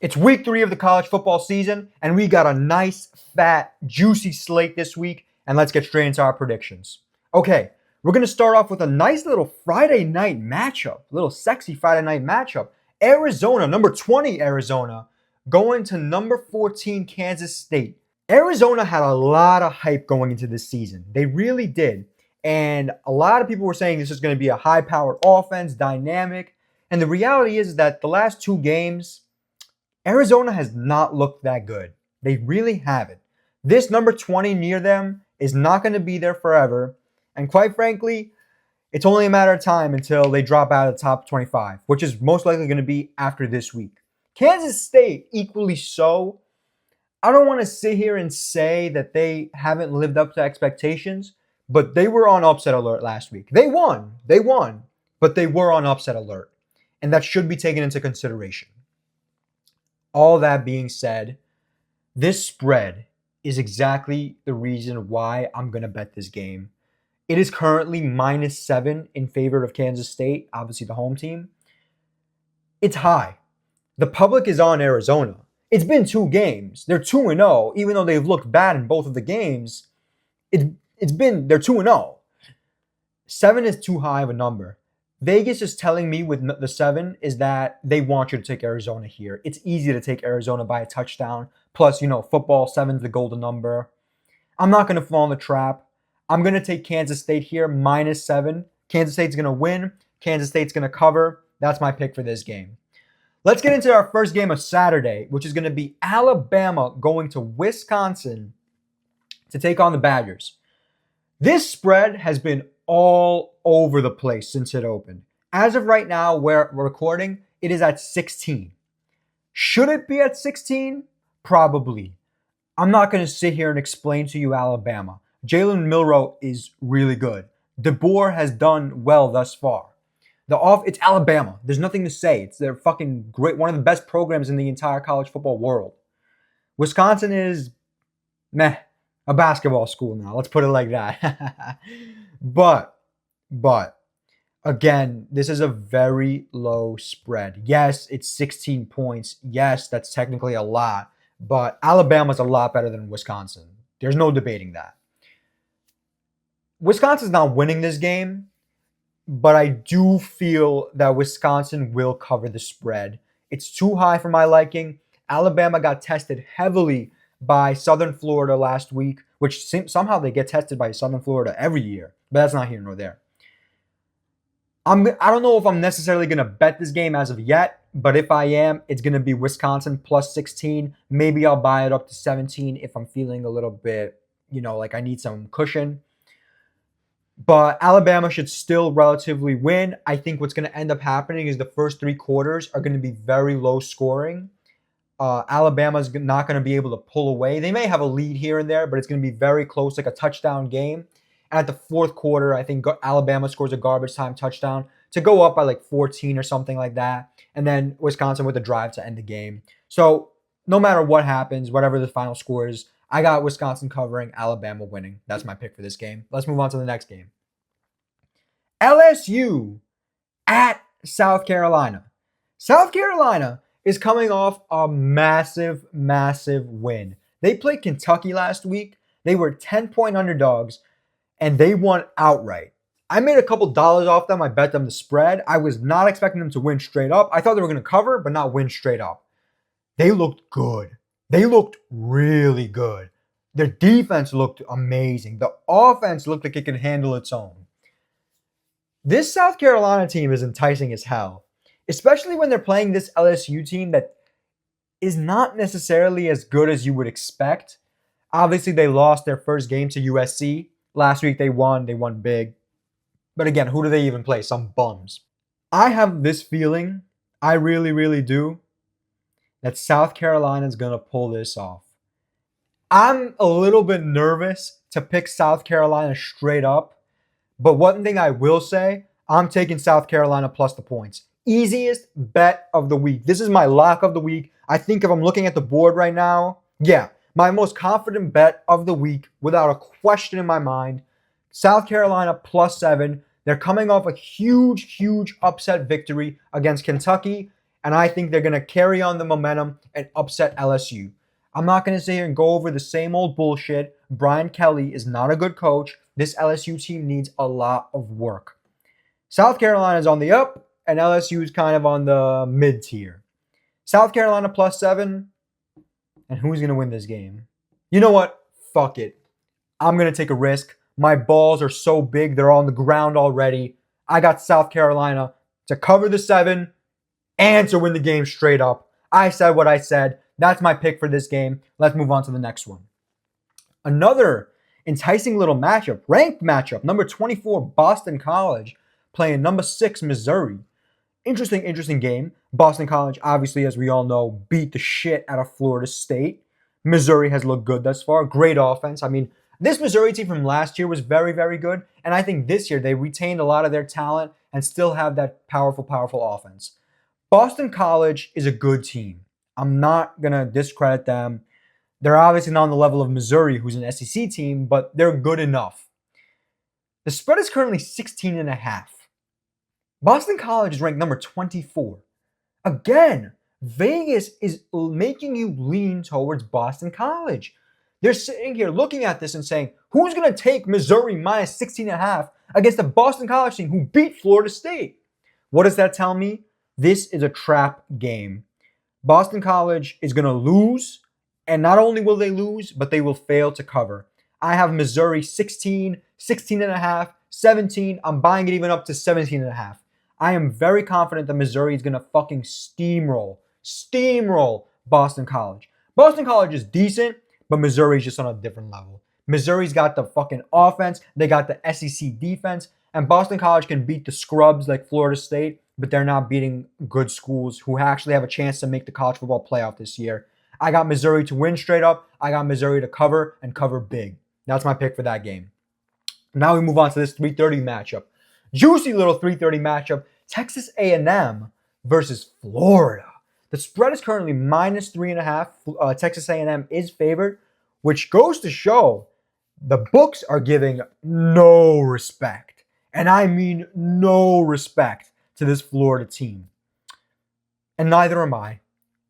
It's week 3 of the college football season, and we got a nice, fat, juicy slate this week, and let's get straight into our predictions. Okay, we're going to start off with a nice little Friday night matchup, a little sexy Friday night matchup. Arizona, number 20 Arizona, going to number 14 Kansas State. Arizona had a lot of hype going into this season. They really did. And a lot of people were saying this is going to be a high-powered offense, dynamic. And the reality is that the last 2 games, Arizona has not looked that good. They really haven't. This number 20 near them is not going to be there forever. And quite frankly, it's only a matter of time until they drop out of the top 25, which is most likely going to be after this week. Kansas State, equally so. I don't want to sit here and say that they haven't lived up to expectations, but they were on upset alert last week. They won, but they were on upset alert. And that should be taken into consideration. All that being said, this spread is exactly the reason why I'm going to bet this game. It is currently -7 in favor of Kansas State, obviously the home team. It's high. The public is on Arizona. It's been 2 games. They're 2-0, even though they've looked bad in both of the games. They're 2-0. 7 is too high of a number. Vegas is telling me with the 7 is that they want you to take Arizona here. It's easy to take Arizona by a touchdown. Plus, football, 7's the golden number. I'm not going to fall in the trap. I'm going to take Kansas State here, -7. Kansas State's going to win. Kansas State's going to cover. That's my pick for this game. Let's get into our first game of Saturday, which is going to be Alabama going to Wisconsin to take on the Badgers. This spread has been all over the place since it opened. As of right now, where we're recording, it is at 16. Should it be at 16? Probably. I'm not going to sit here and explain to you Alabama. Jalen Milroe is really good. DeBoer has done well thus far. It's Alabama. There's nothing to say. They're fucking great. One of the best programs in the entire college football world. Wisconsin is meh. A basketball school now. Let's put it like that. But, again, this is a very low spread. Yes, it's 16 points. Yes, that's technically a lot. But Alabama's a lot better than Wisconsin. There's no debating that. Wisconsin's not winning this game, but I do feel that Wisconsin will cover the spread. It's too high for my liking. Alabama got tested heavily by Southern Florida last week, which somehow they get tested by Southern Florida every year, but that's not here nor there. I don't know if I'm necessarily going to bet this game as of yet, but if I am, it's going to be Wisconsin plus 16. Maybe I'll buy it up to 17 if I'm feeling a little bit, like I need some cushion. But Alabama should still relatively win. I think what's going to end up happening is the first 3 quarters are going to be very low scoring. Alabama's not going to be able to pull away. They may have a lead here and there, but it's going to be very close, like a touchdown game. And at the 4th quarter, I think Alabama scores a garbage time touchdown to go up by like 14 or something like that. And then Wisconsin with a drive to end the game. So no matter what happens, whatever the final score is, I got Wisconsin covering, Alabama winning. That's my pick for this game. Let's move on to the next game. LSU at South Carolina. South Carolina is coming off a massive, massive win. They played Kentucky last week. They were 10-point underdogs, and they won outright. I made a couple dollars off them. I bet them the spread. I was not expecting them to win straight up. I thought they were going to cover, but not win straight up. They looked good. They looked really good. Their defense looked amazing. The offense looked like it could handle its own. This South Carolina team is enticing as hell, especially when they're playing this LSU team that is not necessarily as good as you would expect. Obviously, they lost their first game to USC. Last week, they won big. But again, who do they even play? Some bums. I have this feeling, I really, really do, that South Carolina is going to pull this off. I'm a little bit nervous to pick South Carolina straight up. But one thing I will say, I'm taking South Carolina plus the points. Easiest bet of the week. This is my lock of the week. I think if I'm looking at the board right now, my most confident bet of the week, without a question in my mind, South Carolina plus 7. They're coming off a huge, huge upset victory against Kentucky. and I think they're going to carry on the momentum and upset LSU. I'm not going to sit here and go over the same old bullshit. Brian Kelly is not a good coach. This LSU team needs a lot of work. South Carolina is on the up, and LSU is kind of on the mid-tier. South Carolina +7, and who's going to win this game? You know what? Fuck it. I'm going to take a risk. My balls are so big, they're on the ground already. I got South Carolina to cover the 7 and to win the game straight up. I said what I said. That's my pick for this game. Let's move on to the next one. Another enticing little matchup, ranked matchup. Number 24, Boston College, playing number 6, Missouri. Interesting game. Boston College, obviously, as we all know, beat the shit out of Florida State. Missouri has looked good thus far. Great offense. I mean, this Missouri team from last year was very, very good. And I think this year they retained a lot of their talent and still have that powerful offense. Boston College is a good team. I'm not going to discredit them. They're obviously not on the level of Missouri, who's an SEC team, but they're good enough. The spread is currently 16.5. Boston College is ranked number 24. Again, Vegas is making you lean towards Boston College. They're sitting here looking at this and saying, who's going to take Missouri minus 16.5 against the Boston College team who beat Florida State? What does that tell me? This is a trap game. Boston College is going to lose, and not only will they lose, but they will fail to cover. I have Missouri 16, 16.5, 17. I'm buying it even up to 17.5. I am very confident that Missouri is going to fucking steamroll Boston College. Boston College is decent, but Missouri is just on a different level. Missouri's got the fucking offense. They got the SEC defense. And Boston College can beat the scrubs like Florida State, but they're not beating good schools who actually have a chance to make the college football playoff this year. I got Missouri to win straight up. I got Missouri to cover and cover big. That's my pick for that game. Now we move on to this 3:30 matchup. Juicy little 3:30 matchup. Texas A&M versus Florida. The spread is currently minus 3.5. Texas A&M is favored, which goes to show the books are giving no respect. And I mean no respect to this Florida team. And neither am I.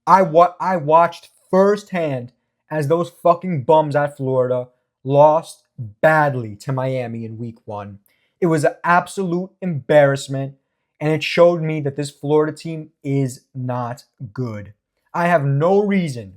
I watched firsthand as those fucking bums at Florida lost badly to Miami in week 1. It was an absolute embarrassment. And it showed me that this Florida team is not good. I have no reason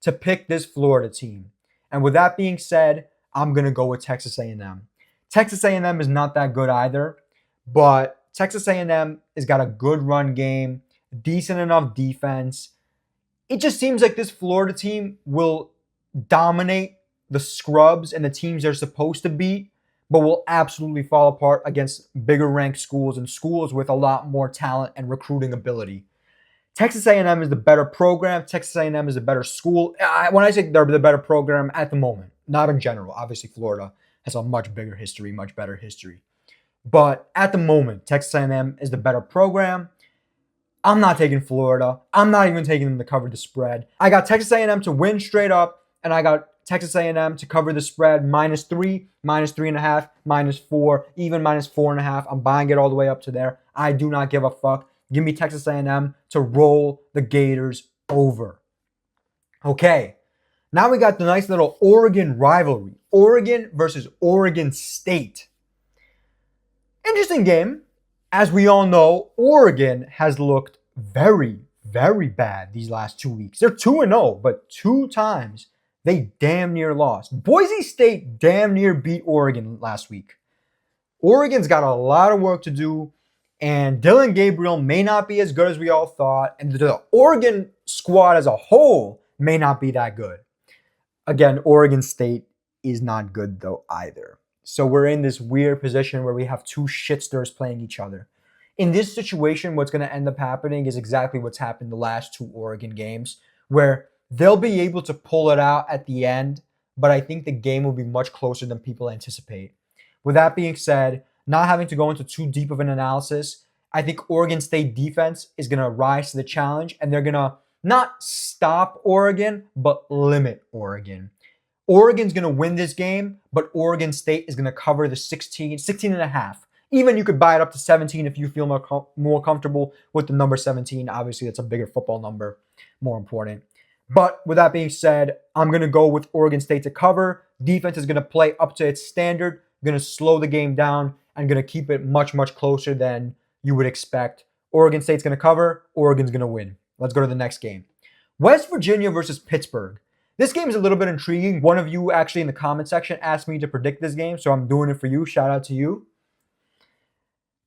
to pick this Florida team. And with that being said, I'm going to go with Texas A&M. Texas A&M is not that good either, but Texas A&M has got a good run game, decent enough defense. It just seems like this Florida team will dominate the scrubs and the teams they're supposed to beat, but will absolutely fall apart against bigger ranked schools and schools with a lot more talent and recruiting ability. Texas A&M is the better program. Texas A&M is a better school. When I say they're the better program at the moment, not in general. Obviously, Florida has a much bigger history, much better history. But at the moment, Texas A&M is the better program. I'm not taking Florida. I'm not even taking them to cover the spread. I got Texas A&M to win straight up, and I got Texas A&M to cover the spread -3, -3.5, -4, even -4.5. I'm buying it all the way up to there. I do not give a fuck. Give me Texas A&M to roll the Gators over. Okay, now we got the nice little Oregon rivalry. Oregon versus Oregon State. Interesting game. As we all know, Oregon has looked very, very bad these last 2 weeks. They're 2-0, but 2 times they damn near lost. Boise State damn near beat Oregon last week. Oregon's got a lot of work to do, and Dylan Gabriel may not be as good as we all thought, and the Oregon squad as a whole may not be that good. Again, Oregon State is not good though either. So we're in this weird position where we have 2 shitsters playing each other. In this situation, what's going to end up happening is exactly what's happened the last 2 Oregon games, where they'll be able to pull it out at the end, but I think the game will be much closer than people anticipate. With that being said, not having to go into too deep of an analysis, I think Oregon State defense is going to rise to the challenge, and they're going to not stop Oregon, but limit Oregon. Oregon's going to win this game, but Oregon State is going to cover the 16.5. Even you could buy it up to 17 if you feel more comfortable with the number 17. Obviously, that's a bigger football number, more important. But with that being said, I'm going to go with Oregon State to cover. Defense is going to play up to its standard, going to slow the game down, and going to keep it much, much closer than you would expect. Oregon State's going to cover. Oregon's going to win. Let's go to the next game. West Virginia versus Pittsburgh. This game is a little bit intriguing. One of you actually in the comment section asked me to predict this game, so I'm doing it for you. Shout out to you.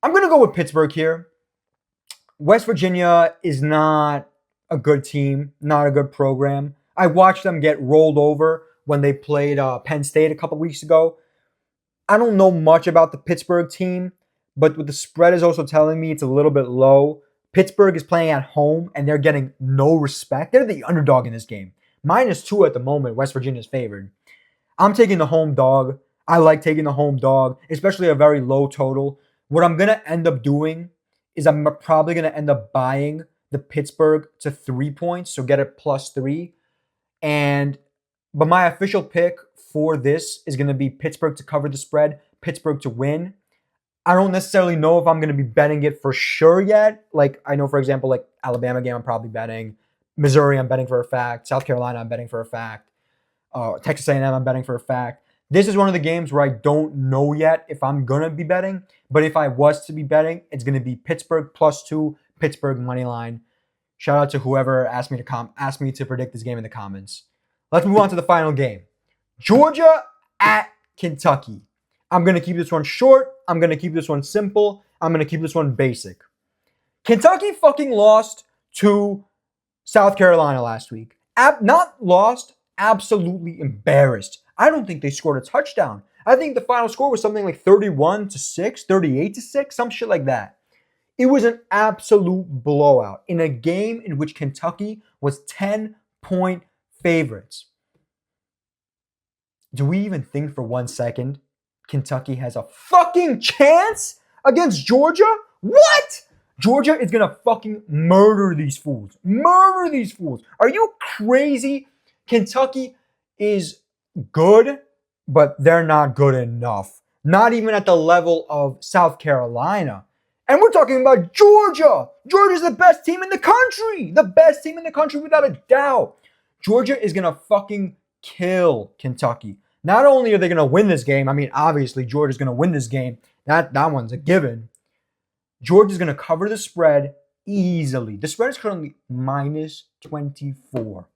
I'm going to go with Pittsburgh here. West Virginia is not a good team, not a good program. I watched them get rolled over when they played Penn State a couple weeks ago. I don't know much about the Pittsburgh team, but what the spread is also telling me it's a little bit low. Pittsburgh is playing at home, and they're getting no respect. They're the underdog in this game. -2 at the moment. West Virginia's favored. I'm taking the home dog. I like taking the home dog, especially a very low total. What I'm going to end up doing is I'm probably going to end up buying the Pittsburgh to 3 points, so get it +3. But my official pick for this is going to be Pittsburgh to cover the spread, Pittsburgh to win. I don't necessarily know if I'm going to be betting it for sure yet. Like, I know, for example, like Alabama game, I'm probably betting. Missouri, I'm betting for a fact. South Carolina, I'm betting for a fact. Texas A&M, I'm betting for a fact. This is one of the games where I don't know yet if I'm going to be betting. But if I was to be betting, it's going to be Pittsburgh +2, Pittsburgh money line. Shout out to whoever asked me to predict this game in the comments. Let's move on to the final game. Georgia at Kentucky. I'm going to keep this one short. I'm going to keep this one simple. I'm going to keep this one basic. Kentucky fucking lost to South Carolina last week. Not lost, absolutely embarrassed. I don't think they scored a touchdown. I think the final score was something like 31-6, 38-6, some shit like that. It was an absolute blowout in a game in which Kentucky was 10-point favorites. Do we even think for 1 second Kentucky has a fucking chance against Georgia? What? Georgia is going to fucking murder these fools. Murder these fools. Are you crazy? Kentucky is good, but they're not good enough. Not even at the level of South Carolina. And we're talking about Georgia. Georgia's the best team in the country. The best team in the country without a doubt. Georgia is going to fucking kill Kentucky. Not only are they going to win this game, I mean, obviously Georgia's going to win this game. That one's a given. Georgia's going to cover the spread easily. The spread is currently -24.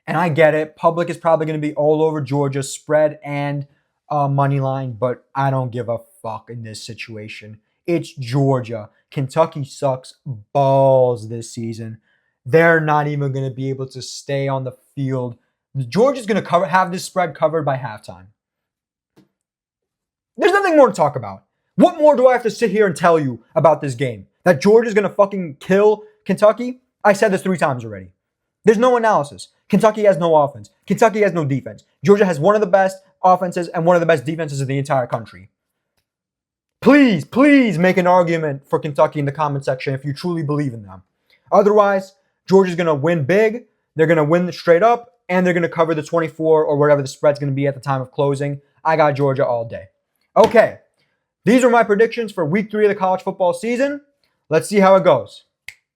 And I get it. Public is probably going to be all over Georgia's spread and money line, but I don't give a fuck in this situation. It's Georgia. Kentucky sucks balls this season. They're not even going to be able to stay on the field. Georgia's going to have this spread covered by halftime. There's nothing more to talk about. What more do I have to sit here and tell you about this game? That Georgia's going to fucking kill Kentucky? I said this 3 times already. There's no analysis. Kentucky has no offense. Kentucky has no defense. Georgia has one of the best offenses and one of the best defenses in the entire country. Please make an argument for Kentucky in the comment section if you truly believe in them. Otherwise, Georgia's going to win big. They're going to win straight up, and they're going to cover the 24 or whatever the spread's going to be at the time of closing. I got Georgia all day. Okay, these are my predictions for week 3 of the college football season. Let's see how it goes.